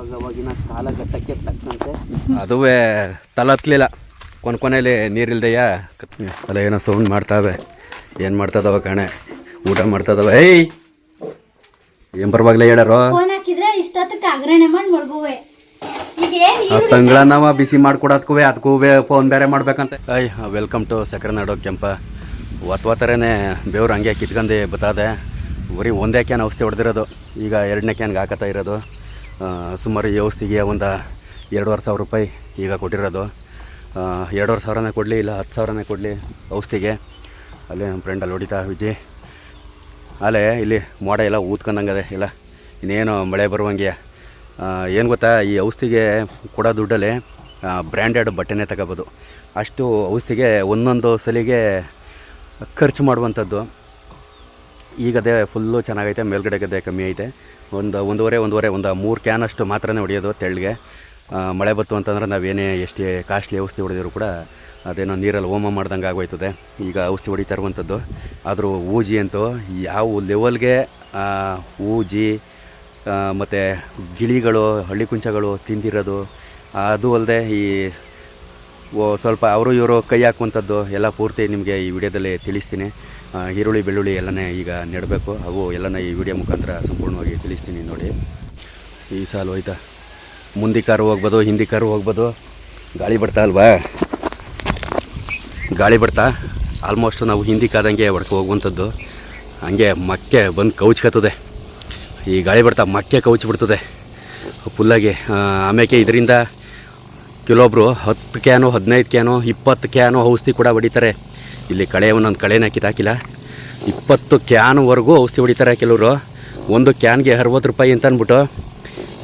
ಅವಾಗಿನ ಕಾಲಘಟ್ಟಕ್ಕೆ ತಕ್ಕಂತೆ ಅದುವೇ ತಲತ್ಲಿಲ್ಲ. ಕೊನೆಯಲ್ಲಿ ನೀರಿಲ್ದೆಯ ಅಲ್ಲ ಏನೋ ಸೌಂಡ್ ಮಾಡ್ತಾವೆ. ಏನು ಮಾಡ್ತದವ ಕಣೆ, ಊಟ ಮಾಡ್ತದವ. ಏಯ್ ಏನು ಬರುವಾಗಲೇ ಹೇಳಾರೋ ತಂಗಳನ್ನವ ಬಿಸಿ ಮಾಡ್ಕೊಡೋದಕ್ಕೂ ಅದಕ್ಕೂ ಫೋನ್ ಬೇರೆ ಮಾಡ್ಬೇಕಂತೆ. ವೆಲ್ಕಮ್ ಟು ಸಕ್ಕರೆನಾಡು ಕೆಂಪ. ಒತ್ತರನೇ ಬೇವ್ರು ಹಂಗೆ ಕಿತ್ಕೊಂಡು ಬತ್ತದೆ. ಬರೀ ಒಂದೇ ಕ್ಯಾನ್ ಔಷಧಿ ಹೊಡೆದಿರೋದು, ಈಗ 2ನೇ ಕ್ಯಾನ್ಗೆ ಹಾಕತ್ತಾ ಇರೋದು. ಸುಮಾರು ಈ ಔಷಧಿಗೆ ಒಂದು 2,500 ರೂಪಾಯಿ ಈಗ ಕೊಟ್ಟಿರೋದು. 2,500 ಕೊಡಲಿ ಇಲ್ಲ 10,000 ಕೊಡಲಿ ಔಷಧಿಗೆ. ಅಲ್ಲೇ ನಮ್ಮ ಫ್ರೆಂಡ್ ಅಲ್ಲಿ ಹೊಡಿತಾ ವಿಜಯ್. ಅಲ್ಲೇ ಇಲ್ಲಿ ಮೋಡ ಎಲ್ಲ ಊದ್ಕೊಂಡಂಗದೆ ಇಲ್ಲ, ಇನ್ನೇನು ಮಳೆ ಬರುವಂಗೆ. ಏನು ಗೊತ್ತಾ, ಈ ಔಷಧಿಗೆ ಕೊಡೋ ದುಡ್ಡಲ್ಲಿ ಬ್ರ್ಯಾಂಡೆಡ್ ಬಟ್ಟೆನೇ ತಗೋಬೋದು. ಅಷ್ಟು ಔಷಧಿಗೆ ಒಂದೊಂದು ಸಲಿಗೆ ಖರ್ಚು ಮಾಡುವಂಥದ್ದು. ಈಗ ಅದೇ ಫುಲ್ಲು ಚೆನ್ನಾಗೈತೆ, ಮೇಲ್ಗಡೆ ಗದ್ದೆ ಕಮ್ಮಿ ಐತೆ. ಒಂದೂವರೆ 3 ಕ್ಯಾನ್ ಅಷ್ಟು ಮಾತ್ರನೇ ಹೊಡೆಯೋದು ತೆಳ್ಳಗೆ. ಮಳೆ ಬಂತು ಅಂತಂದ್ರೆ ನಾವೇನೇ ಎಷ್ಟೇ ಕಾಸ್ಟ್ಲಿ ಔಷಧಿ ಹೊಡೆದಿದ್ರು ಕೂಡ ಅದೇನೋ ನೀರಲ್ಲಿ ಹೋಮ ಮಾಡ್ದಂಗೆ ಆಗೋಯ್ತದೆ. ಈಗ ಔಷಧಿ ಹೊಡಿತಾ ಇರುವಂಥದ್ದು. ಆದರೂ ಊಜಿ ಅಂತೂ ಯಾವ ಲೆವೆಲ್ಗೆ ಊಜಿ ಮತ್ತು ಗಿಳಿಗಳು, ಹಳ್ಳಿ ಕುಂಚಗಳು ತಿಂದಿರೋದು. ಅದು ಅಲ್ಲದೆ ಈ ಸ್ವಲ್ಪ ಅವರು ಇವರು ಕೈ ಹಾಕುವಂಥದ್ದು ಎಲ್ಲ ಪೂರ್ತಿ ನಿಮಗೆ ಈ ವಿಡಿಯೋದಲ್ಲಿ ತಿಳಿಸ್ತೀನಿ. ಈರುಳ್ಳಿ ಬೆಳ್ಳುಳ್ಳಿ ಎಲ್ಲನೇ ಈಗ ನೆಡಬೇಕು, ಅವು ಎಲ್ಲನ ಈ ವಿಡಿಯೋ ಮುಖಾಂತರ ಸಂಪೂರ್ಣವಾಗಿ ತಿಳಿಸ್ತೀನಿ ನೋಡಿ. ಈ ಸಾಲು ಹೋಯ್ತಾ, ಮುಂದೆ ಕಾರು ಹೋಗ್ಬೋದು, ಹಿಂದಿ ಕಾರು ಹೋಗ್ಬೋದು. ಗಾಳಿ ಬರ್ತಾ ಅಲ್ವಾ, ಗಾಳಿ ಬರ್ತಾ ಆಲ್ಮೋಸ್ಟ್ ನಾವು ಹಿಂದಿ ಕಾದಂಗೆ ಹೊಡ್ಕೊ ಹೋಗುವಂಥದ್ದು. ಹಂಗೆ ಮಕ್ಕೆ ಬಂದು ಕೌಚ್ಕತ್ತದೆ. ಈ ಗಾಳಿ ಬರ್ತಾ ಮಕ್ಕೆ ಕೌಚ್ ಬಿಡ್ತದೆ ಫುಲ್ಲಾಗಿ. ಆಮೇಲೆ ಇದರಿಂದ ಕೆಲವೊಬ್ಬರು 10 ಕ್ಯಾನು 15 ಕ್ಯಾನು 20 ಕ್ಯಾನು ಔಷಧಿ ಕೂಡ ಹೊಡಿತಾರೆ. ಇಲ್ಲಿ ಕಳೆ ಒಂದೊಂದು ಕಳೆನ ಕಿತ್ತಾಕಿಲ್ಲ, 20 ಕ್ಯಾನ್ವರೆಗೂ ಔಷಧಿ ಹೊಡಿತಾರೆ ಕೆಲವರು. ಒಂದು ಕ್ಯಾನ್ಗೆ 60 ರೂಪಾಯಿ ಅಂತ ಅಂದ್ಬಿಟ್ಟು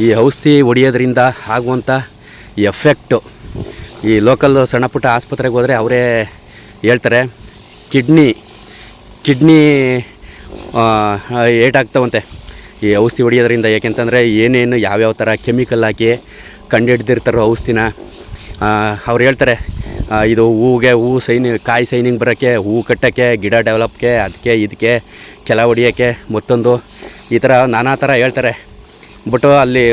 ಈ ಔಷಧಿ ಹೊಡಿಯೋದ್ರಿಂದ ಆಗುವಂಥ ಎಫೆಕ್ಟು ಈ ಲೋಕಲ್ ಸಣ್ಣ ಪುಟ್ಟ ಆಸ್ಪತ್ರೆಗೆ ಹೋದರೆ ಅವರೇ ಹೇಳ್ತಾರೆ. ಕಿಡ್ನಿ ಏಟಾಗ್ತವಂತೆ ಈ ಔಷಧಿ ಹೊಡಿಯೋದ್ರಿಂದ. ಏಕೆಂತಂದರೆ ಏನೇನು ಯಾವ್ಯಾವ ಥರ ಕೆಮಿಕಲ್ ಹಾಕಿ ಕಂಡುಹಿಡ್ದಿರ್ತಾರೋ ಔಷಧಿನ ಅವ್ರು ಹೇಳ್ತಾರೆ. ಇದು ಕಾಯಿ ಸೈನಿಂಗ್ ಬರೋಕ್ಕೆ, ಹೂವು ಕಟ್ಟೋಕ್ಕೆ, ಗಿಡ ಡೆವಲಪ್ಗೆ, ಅದಕ್ಕೆ ಇದಕ್ಕೆ ಕೆಲ ಹೊಡಿಯೋಕ್ಕೆ, ಮತ್ತೊಂದು ಈ ಥರ ನಾನಾ ಥರ ಹೇಳ್ತಾರೆ. ಬಟ್ ಅಲ್ಲಿ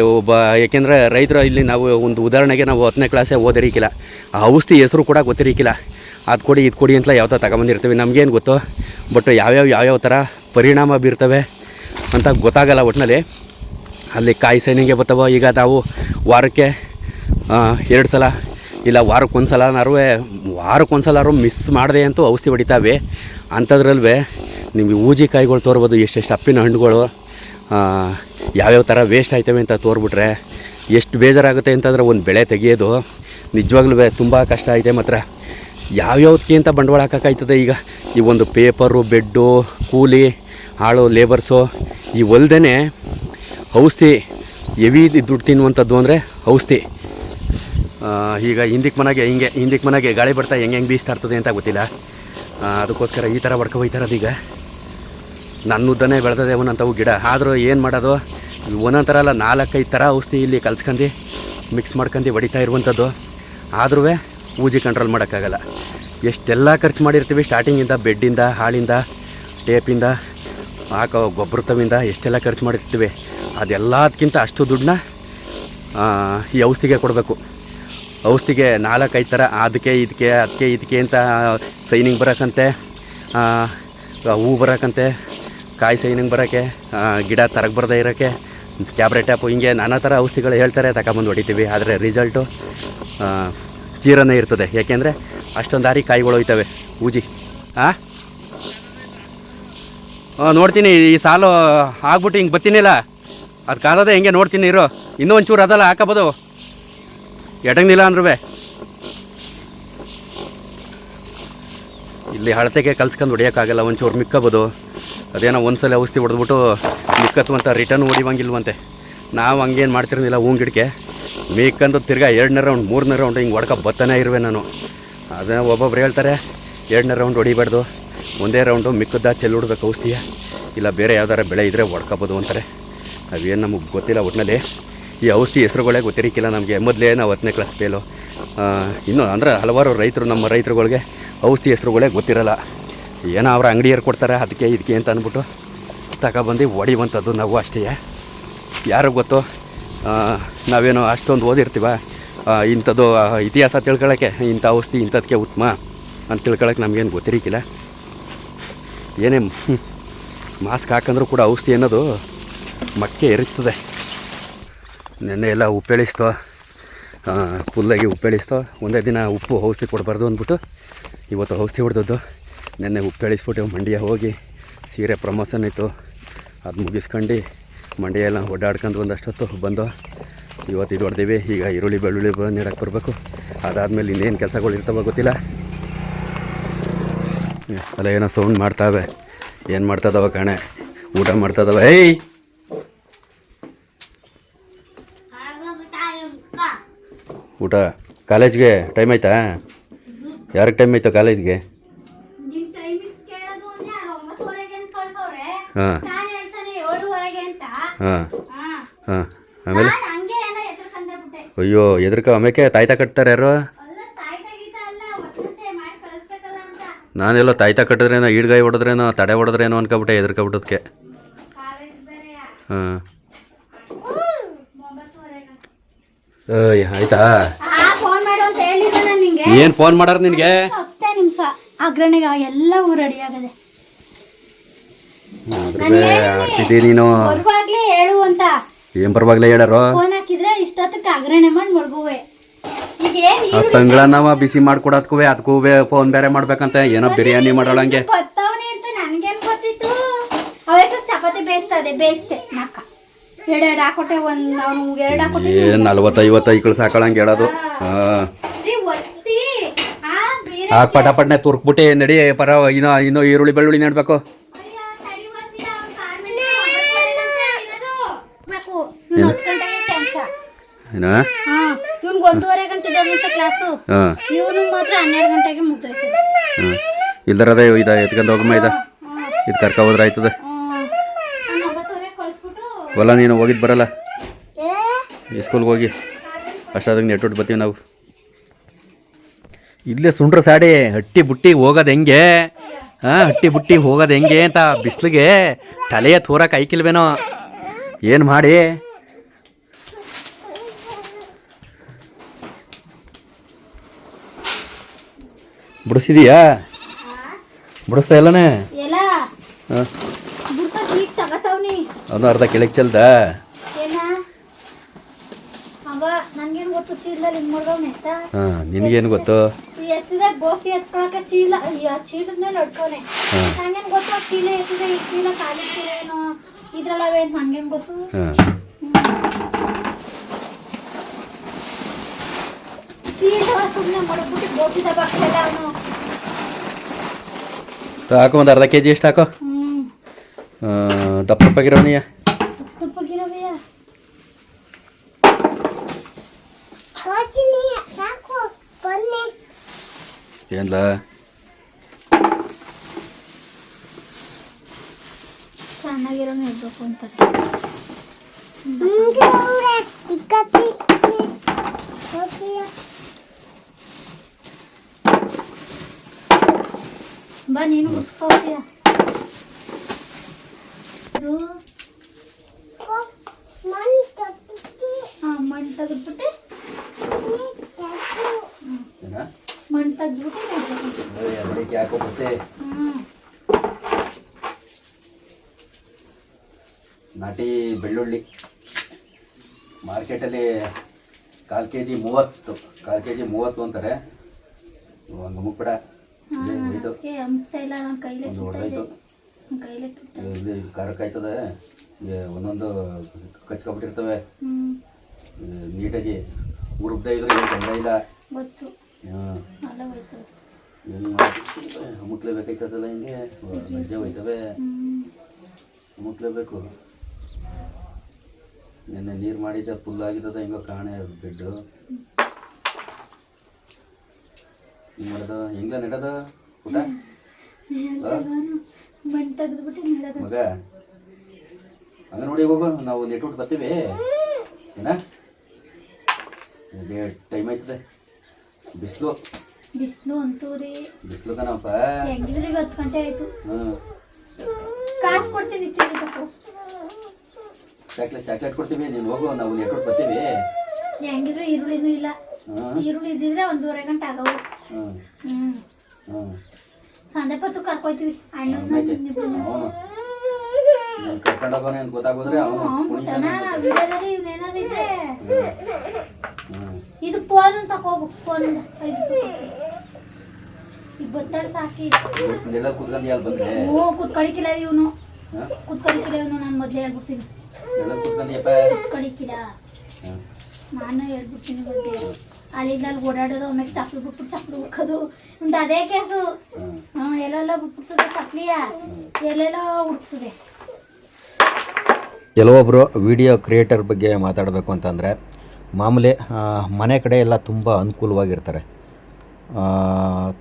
ಏಕೆಂದರೆ ರೈತರು ಇಲ್ಲಿ ನಾವು ಒಂದು ಉದಾಹರಣೆಗೆ ನಾವು 10ನೇ ಕ್ಲಾಸೇ ಓದಿರಿಕಿಲ್ಲ, ಆ ಔಷಧಿ ಹೆಸರು ಕೂಡ ಗೊತ್ತಿರಿಕಿಲ್ಲ. ಅದು ಕೊಡಿ ಇದು ಕೊಡಿ ಅಂತಲೇ ಯಾವ ಥರ ತಗೊಂಬಂದಿರ್ತೀವಿ, ನಮಗೇನು ಗೊತ್ತು. ಬಟ್ ಯಾವ್ಯಾವ ಥರ ಪರಿಣಾಮ ಬೀರ್ತವೆ ಅಂತ ಗೊತ್ತಾಗಲ್ಲ ಒಟ್ಟಿನಲ್ಲಿ. ಅಲ್ಲಿ ಕಾಯಿ ಸೈನಿಂಗ್ಗೆ ಬರ್ತಾವೆ. ಈಗ ನಾವು ವಾರಕ್ಕೆ 2 ಸಲ ಇಲ್ಲ ವಾರಕ್ಕೊಂದ್ಸಲಾರು ಮಿಸ್ ಮಾಡದೆ ಅಂತೂ ಔಷಧಿ ಹೊಡಿತಾವೆ. ಅಂಥದ್ರಲ್ವೇ ನಿಮಗೆ ಊಜಿ ಕಾಯಿಗಳು ತೋರ್ಬೋದು, ಎಷ್ಟೆಷ್ಟು ಅಪ್ಪಿನ ಹಣ್ಣುಗಳು ಯಾವ್ಯಾವ ಥರ ವೇಸ್ಟ್ ಆಯ್ತವೆ ಅಂತ ತೋರ್ಬಿಟ್ರೆ ಎಷ್ಟು ಬೇಜಾರಾಗುತ್ತೆ ಅಂತಂದರೆ ಒಂದು ಬೆಳೆ ತೆಗಿಯೋದು ನಿಜವಾಗ್ಲೂ ತುಂಬ ಕಷ್ಟ ಐತೆ. ಮಾತ್ರ ಯಾವ್ಯಾವ್ದಕ್ಕೆ ಅಂತ ಬಂಡವಾಳ ಹಾಕೋಕ್ಕಾಯ್ತದೆ. ಈಗ ಈ ಒಂದು ಪೇಪರು, ಬೆಡ್ಡು, ಕೂಲಿ ಆಳು, ಲೇಬರ್ಸು ಈ ಹೊಲ್ದೇ ಔಷಧಿ ಹೆವಿ ದುಡ್ಡು ತಿನ್ನುವಂಥದ್ದು ಅಂದರೆ ಔಷಧಿ. ಈಗ ಹಿಂದಕ್ಕೆ ಮನೆಗೆ ಗಾಳಿ ಬರ್ತಾ ಹೆಂಗೆ ಬೀಸ್ತಾ ಇರ್ತದೆ ಅಂತ ಗೊತ್ತಿಲ್ಲ. ಅದಕ್ಕೋಸ್ಕರ ಈ ಥರ ಹೊಡ್ಕೊ ಹೋಯ್ತಾರದು. ಈಗ ನನ್ನ ಉದ್ದನೇ ಬೆಳೆದದೆ ಒಂದೊಂಥವು ಗಿಡ. ಆದರೂ ಏನು ಮಾಡೋದು, ಒಂದೊಂದು ಥರ ಅಲ್ಲ 4-5 ಥರ ಔಷಧಿ ಇಲ್ಲಿ ಕಲ್ಸ್ಕೊಂಡು ಮಿಕ್ಸ್ ಮಾಡ್ಕೊಂಡು ಹೊಡಿತಾ ಇರುವಂಥದ್ದು. ಆದ್ರೂ ಊಜಿ ಕಂಟ್ರೋಲ್ ಮಾಡೋಕ್ಕಾಗಲ್ಲ. ಎಷ್ಟೆಲ್ಲ ಖರ್ಚು ಮಾಡಿರ್ತೀವಿ ಸ್ಟಾರ್ಟಿಂಗಿಂದ, ಬೆಡ್ಡಿಂದ, ಹಾಳಿಂದ, ಟೇಪಿಂದ, ಹಾಕೋ ಗೊಬ್ಬರತವಿಂದ ಎಷ್ಟೆಲ್ಲ ಖರ್ಚು ಮಾಡಿರ್ತೀವಿ. ಅದೆಲ್ಲದಕ್ಕಿಂತ ಅಷ್ಟು ದುಡ್ಡನ್ನ ಈ ಔಷಧಿಗೆ ಕೊಡಬೇಕು. ಔಷಧಿಗೆ 4-5 ಥರ ಅದಕ್ಕೆ ಇದಕ್ಕೆ ಅಂತ ಸೈನಿಂಗ್ ಬರೋಕ್ಕಂತೆ, ಹೂ ಬರೋಕ್ಕಂತೆ, ಕಾಯಿ ಸೈನಿಂಗ್ ಬರೋಕ್ಕೆ, ಗಿಡ ತರಗೆ ಬರದೇ ಇರೋಕ್ಕೆ, ಕ್ಯಾಬ್ರೆಟ್ ಟ್ಯಾಪು, ಹಿಂಗೆ ನಾನಾ ಥರ ಔಷಧಿಗಳು ಹೇಳ್ತಾರೆ, ತಗೊಂಬಂದು ಹೊಡಿತೀವಿ. ಆದರೆ ರಿಸಲ್ಟು ಜೀರನೇ ಇರ್ತದೆ. ಯಾಕೆಂದರೆ ಅಷ್ಟೊಂದು ದಾರಿ ಕಾಯಿಗಳು ಹೋಯ್ತವೆ ಊಜಿ. ನೋಡ್ತೀನಿ ಈ ಸಾಲು ಆಗ್ಬಿಟ್ಟು ಹಿಂಗೆ ಬರ್ತೀನಿಲ್ಲ, ಅದು ಕಾಲದ ಹೆಂಗೆ ನೋಡ್ತೀನಿ ಇರೋ. ಇನ್ನೂ ಒಂಚೂರು ಅದಲ್ಲ ಹಾಕಬೋದು, ಎಟಂಗಿಲ್ಲ ಅಂದ್ರೂ ಇಲ್ಲಿ ಹಳತೆಗೆ ಕಲ್ಸ್ಕೊಂಡು ಹೊಡಿಯೋಕ್ಕಾಗಲ್ಲ. ಒಂಚೂರು ಮಿಕ್ಕಬೋದು. ಅದೇನೋ ಒಂದ್ಸಲ ಔಷಧಿ ಹೊಡೆದ್ಬಿಟ್ಟು ಮಿಕ್ಕತ್ವಂತ ರಿಟರ್ನ್ ಹೊಡಿವಂಗಿಲ್ವಂತೆ. ನಾವು ಹಂಗೇನು ಮಾಡ್ತಿರ್ಲಿಲ್ಲ. ಗಿಡಕ್ಕೆ ಮೇಯ್ಕಂದು ತಿರ್ಗಾ 2ನೇ ರೌಂಡ್ 3ನೇ ರೌಂಡ್ ಹಿಂಗೆ ಹೊಡ್ಕೊ ಬರ್ತಾನೆ ಇರುವೆ ನಾನು. ಅದನ್ನು ಒಬ್ಬೊಬ್ರು ಹೇಳ್ತಾರೆ 2ನೇ ರೌಂಡ್ ಹೊಡಿಬಾರ್ದು, ಒಂದೇ ರೌಂಡು ಮಿಕ್ಕದ ಚೆಲ್ಲಿಡ್ಬೇಕು ಔಷಧಿಯ, ಇಲ್ಲ ಬೇರೆ ಯಾವ್ದಾರ ಬೆಳೆ ಇದ್ದರೆ ಹೊಡ್ಕೊಬೋದು ಅಂತಾರೆ. ಅವೇನು ನಮಗೆ ಗೊತ್ತಿಲ್ಲ. ಒಟ್ಟಿನಲ್ಲಿ ಈ ಔಷಧಿ ಹೆಸರುಗಳೇ ಗೊತ್ತಿರಕ್ಕಿಲ್ಲ ನಮಗೆ. ಮೊದಲೇ ನಾವು 10ನೇ ಕ್ಲಾಸ್ ಫೇಲು. ಇನ್ನೂ ಅಂದರೆ ಹಲವಾರು ನಮ್ಮ ರೈತರುಗಳಿಗೆ ಔಷಧಿ ಹೆಸರುಗಳೇ ಗೊತ್ತಿರಲ್ಲ. ಏನೋ ಅವ್ರ ಅಂಗಡಿಯರು ಕೊಡ್ತಾರೆ ಅದಕ್ಕೆ ಇದಕ್ಕೆ ಅಂತ ಅಂದ್ಬಿಟ್ಟು ತಗೊಬಂದು ಹೊಡಿವಂಥದ್ದು ನಾವು ಅಷ್ಟೇ. ಯಾರು ಗೊತ್ತು ನಾವೇನು ಅಷ್ಟೊಂದು ಓದಿರ್ತೀವ ಇಂಥದ್ದು ಇತಿಹಾಸ ತಿಳ್ಕೊಳ್ಳೋಕ್ಕೆ ಇಂಥ ಔಷಧಿ ಇಂಥದಕ್ಕೆ ಉತ್ತಮ ಅಂತ ತಿಳ್ಕೊಳ್ಳೋಕೆ ನಮಗೇನು ಗೊತ್ತಿರಕ್ಕಿಲ್ಲ. ಏನೇ ಮಾಸ್ಕ್ ಹಾಕಂದ್ರೂ ಕೂಡ ಔಷಧಿ ಅನ್ನೋದು ಮಕ್ಕೆ ಇರುತ್ತದೆ. ನೆನ್ನೆ ಎಲ್ಲ ಉಪ್ಪೆಳಿಸ್ತೋ, ಫುಲ್ಲಾಗಿ ಉಪ್ಪೆಳಿಸ್ತೋ. ಒಂದೇ ದಿನ ಉಪ್ಪು ಔಷಧಿ ಕೊಡಬಾರ್ದು ಅಂದ್ಬಿಟ್ಟು ಇವತ್ತು ಔಷಧಿ ಹೊಡೆದದ್ದು. ನೆನ್ನೆ ಉಪ್ಪೆಳಿಸ್ಬಿಟ್ಟು ಮಂಡ್ಯ ಹೋಗಿ ಸೀರೆ ಪ್ರಮೋಷನ್ ಇತ್ತು, ಅದು ಮುಗಿಸ್ಕೊಂಡು ಮಂಡ್ಯ ಎಲ್ಲ ಓಡಾಡ್ಕೊಂಡು ಒಂದಷ್ಟೊತ್ತು ಬಂದು ಇವತ್ತು ಇದು ಹೊಡೆದೀವಿ. ಈಗ ಈರುಳ್ಳಿ ಬೆಳ್ಳುಳ್ಳಿ ನೀಡಕ್ಕೆ ಬರಬೇಕು. ಅದಾದಮೇಲೆ ಇನ್ನೇನು ಕೆಲಸಗಳು ಇರ್ತಾವೆ ಗೊತ್ತಿಲ್ಲ. ಅಲ್ಲ ಏನೋ ಸೌಂಡ್ ಮಾಡ್ತಾವೆ, ಏನು ಮಾಡ್ತದವ ಕಣೆ, ಊಟ ಮಾಡ್ತದವ. ಏಯ್ ಊಟ ಕಾಲೇಜ್ಗೆ ಟೈಮ್ ಆಯ್ತಾ? ಯಾರಿಗೆ ಟೈಮ್ ಆಯ್ತಾ ಕಾಲೇಜ್ಗೆ? ಹಾಂ ಹಾಂ ಹಾಂ. ಆಮೇಲೆ ಅಯ್ಯೋ ಎದ್ರಕ ಆಮೇಲೆ ತಾಯ್ತಾ ಕಟ್ತಾರೆ ಯಾರು? ನಾನೆಲ್ಲ ತಾಯ್ತಾ ಕಟ್ಟಿದ್ರೇನೋ, ಈಡ್ಗಾಯಿ ಹೊಡೆದ್ರೇನೋ, ತಡೆ ಹೊಡೆದ್ರೇನೋ ಅನ್ಕೊಬಿಟ್ಟೆ, ಎದ್ರಕೊಬಿಟ್ಟದಕ್ಕೆ. ಹಾಂ ಆಯ್ತಾ? ಏನು ಫೋನ್ ಮಾಡಾರ ನಿನಗೆ? ಅಗ್ರಣಿಗ ಎಲ್ಲವೂ ರೆಡಿ ಆಗದೆ. ಆಡ್ತಿದ್ದಿ ನೀನು. ಬರುವಾಗ್ಲೇ ಹೇಳು ಅಂತ. ಏನ್ ಬರುವಾಗ್ಲೇ ಹೇಳಾರೋ? ಫೋನ್ ಹಾಕಿದ್ರೆ ಇಷ್ಟೊತ್ತಕ್ಕೆ ಅಗ್ರಣೆ ಮಾಡಿ ಮಡ್ಗುವೆ. ಈಗ ಏನ್ ತಂಗಳನ್ನವ ಬಿಸಿ ಮಾಡ್ಕೊಡೋದ್ಕೂ ಅದಕ್ಕೂ ಫೋನ್ ಬೇರೆ ಮಾಡ್ಬೇಕಂತ. ಏನೋ ಬಿರಿಯಾನಿ ಮಾಡೋಳಂಗೆ ಗೊತ್ತವನೇ ಅಂತ ನನ್ಗೇನ್ ಗೊತ್ತಿತ್ತು. ಅವತ್ತು ಚಪಾತಿ ಬೇಯಿಸ್ತೆ ನಕ್ಕ ಎರಡೆರಡು ಹಾಕೊಟ್ಟೆ. ಒಂದು ಅವನು ಎರಡು ಹಾಕೊಟ್ಟೆ. 40-50 ಐಕ್ಳು ಸಾಕೊಳ್ಳಂಗೆ ಹೇಳೋದು. ಹಾಂ ಪಟ ಪಟ್ನೆ ತುರ್ಕ್ಬಿಟ್ಟು ನಡಿ ಪರ. ಇನ್ನೂ ಈರುಳ್ಳಿ ಬೆಳ್ಳುಳ್ಳಿ ನೆಡ್ಬೇಕು. ಇವನ್ಗೆ 1:30 ಗಂಟೆ ಕ್ಲಾಸು, ಇವನು ಮಾತ್ರ 12 ಗಂಟೆಗೆ ಮುಗ್ದೋಯ್ತು. ಇಲ್ದರದೇ ಇದು ಎತ್ಕೊಂಡು ಹೋಗಮ್ಮ. ಇದು ಕರ್ಕ ಹೋದ್ರೆ ಆಯ್ತದೆ. ಹೊಲ ನೀನು ಹೋಗಿದ್ದು ಬರಲ್ಲ ಸ್ಕೂಲ್ಗೆ ಹೋಗಿ ಅಷ್ಟಾದಾಗ ನೆಟ್ಟುಟ್ಟು ಬರ್ತೀವಿ ನಾವು. ಇಲ್ಲೇ ಸುಂಡ್ರ ಸಾಡಿ ಹಟ್ಟಿ ಬುಟ್ಟಿ ಹೋಗೋದು ಹೆಂಗೆ? ಹಟ್ಟಿ ಬುಟ್ಟಿ ಹೋಗೋದು ಹೆಂಗೆ ಅಂತ ಬಿಸಿಲಿಗೆ ತಲೆಯ ತೋರಕ್ಕೆ ಐಕಿಲ್ವೇನೋ. ಏನು ಮಾಡಿ ಬಿಡಿಸಿದೀಯಾ? ಬಿಡಿಸ್ತಾ ಇಲ್ಲನೇ? ಅವನು ಅರ್ಧ ಕೆಳಗೆ ಚೆಲ್ದ. ಹಾಂ ನಿನಗೇನು ಗೊತ್ತು? ಗೋಸಿ ಎತ್ಕೊಳಕ್ಕೆ ಚೀಲದ ಮೇಲೆ ಹೊಡ್ಕೊನೆ. ನಂಗೇನು ಗೊತ್ತು ಚೀಲ ಎತ್ತಿದೆ, ಈ ಚೀಲ ಖಾಲಿ ಚೀಲ ಏನೋ ಇದ್ರಲ್ಲವೇನು ನಂಗೇನು ಗೊತ್ತು. ಚೀಲ ಸುಮ್ಮನೆ ಮಡಗ್ಬಿಟ್ಟು ಗೋಸಿದ ಬಾಕ್ಸಲ್ಲ ಅವನು. ಹಾಕೋ ಒಂದು ಅರ್ಧ ಕೆಜಿ ಎಷ್ಟು ಹಾಕೋ. ದಪ್ಪ ರೂಪಾಯಿಗಿರೋನಿಯ ಏನ್ಲ ಚೆನ್ನಾಗಿರೋ ಇರ್ಬೇಕು ಅಂತಾರೆ. ಬಾ ನೀನು ಉಸ್ಕೋತೀಯ. ಮಣ್ಣು ತೆಗೆದ್ಬಿಟ್ಟು ನಾಟಿ ಬೆಳ್ಳುಳ್ಳಿ ಮಾರ್ಕೆಟಲ್ಲಿ 1/4 ಕೆಜಿ 30 ಅಂತಾರೆ. ಒಂದು ಮುಪ್ಪಡ ಕರಕಾಯ್ತದೆ. ಒಂದೊಂದು ಕಚ್ಕೊಬಿಟ್ಟಿರ್ತವೆ. ನೀಟಾಗಿ ಉರುಬ್ದ ಇದ್ರೆ ಏನು ತೊಂದರೆ ಇಲ್ಲ. ಏನು ಮುಟ್ಲೇಬೇಕಾಯ್ತದಲ್ಲ, ಹಿಂಗೆ ಮಜ್ಜೆ ಹೋಯ್ತವೆ, ಮುಟ್ಲೇಬೇಕು. ನಿನ್ನೆ ನೀರು ಮಾಡಿದ್ದ ಫುಲ್ ಆಗಿದ್ದದ, ಹಿಂಗೋ ಕಾಣೆ ಬೆಡ್ಡು. ಹಿಂಗೆ ಮಾಡೋದು ಹೆಂಗ ನೆಡೋದು ಊಟ ಮಗ? ಅಂಗನವಾಡಿಗೆ ಹೋಗು, ನಾವು ನೆಟ್ಬಿಟ್ಟು ಬರ್ತೀವಿ. ಏನ ಟೈಮ್ ಆಯ್ತದೆ. ಬಿಸಿಲು ಅಂತೂರಿ ಬಿಸಿಲು ಕಣಪ್ಪ. ಹೆಂಗಿದ್ರೆ 10 ಗಂಟೆ ಆಯ್ತು. ಕಾಸು ಕೊಡ್ತೀನಿ. ಚಾಕ್ಲೇಟ್ ಕೊಡ್ತೀವಿ, ನೀನು ಹೋಗು, ನಾವು ಎಟ್ಬಿಟ್ಟು ಬರ್ತೀವಿ. ಹೆಂಗಿದ್ರು ಈರುಳ್ಳಿನೂ ಇಲ್ಲ. ಈರುಳ್ಳಿ ಇದ್ದಿದ್ರೆ 1:30 ಗಂಟೆ ಆಗವು. ಸಂದೆ ಪತ್ತು ಕರ್ಕೊಯ್ತೀವಿ ಅಣ್ಣ ಕರ್ಕೊಂಡೋಗೋನೆ ಅಂತ ಗೊತ್ತಾಗೋದ್ರೆ ಇವನೇನಾದಿದ್ರೆ ಇದು ಫೋನ್ ಅಂತ ಹೋಗು. ಫೋನಿಂದ 5 ರೂಪಾಯಿ ಈಗ ಬತ್ತಾಳೆ ಸಾಕಿ. ಕುತ್ಕಳಿಕಿಲ್ಲ ಇವನು, ಕುತ್ಕಳಿಕಿಲ್ಲ ಇವನು. ನಾನು ಮೊದಲೇ ಹೇಳ್ಬಿಡ್ತೀನಿ ಕುತ್ಕಳಿಕಿಲ್ಲ. ನಾನು ಹೇಳ್ಬಿಡ್ತೀನಿ ಮೊದಲೇ. ಅಲ್ಲಿಂದ ಅಲ್ಲಿ ಓಡಾಡೋದು, ಆಮೇಲೆ ಚಪ್ಪಲಿ ಬಿಟ್ಬಿಟ್ಟು ಚಪ್ಪಲಿ ಹುಡ್ಕೋದು ಒಂದು ಅದೇ ಕೇಸು. ಎಲ್ಲೆಲ್ಲ ಬಿಟ್ಬಿಡ್ತದೆ ಚಪ್ಪಲಿಯ, ಎಲ್ಲೆಲ್ಲ ಹುಡ್ಕ್ತದೆ. ಕೆಲವೊಬ್ಬರು ವಿಡಿಯೋ ಕ್ರಿಯೇಟರ್ ಬಗ್ಗೆ ಮಾತಾಡಬೇಕು ಅಂತಂದರೆ ಮಾಮೂಲಿ ಮನೆ ಕಡೆ ಎಲ್ಲ ತುಂಬ ಅನುಕೂಲವಾಗಿರ್ತಾರೆ.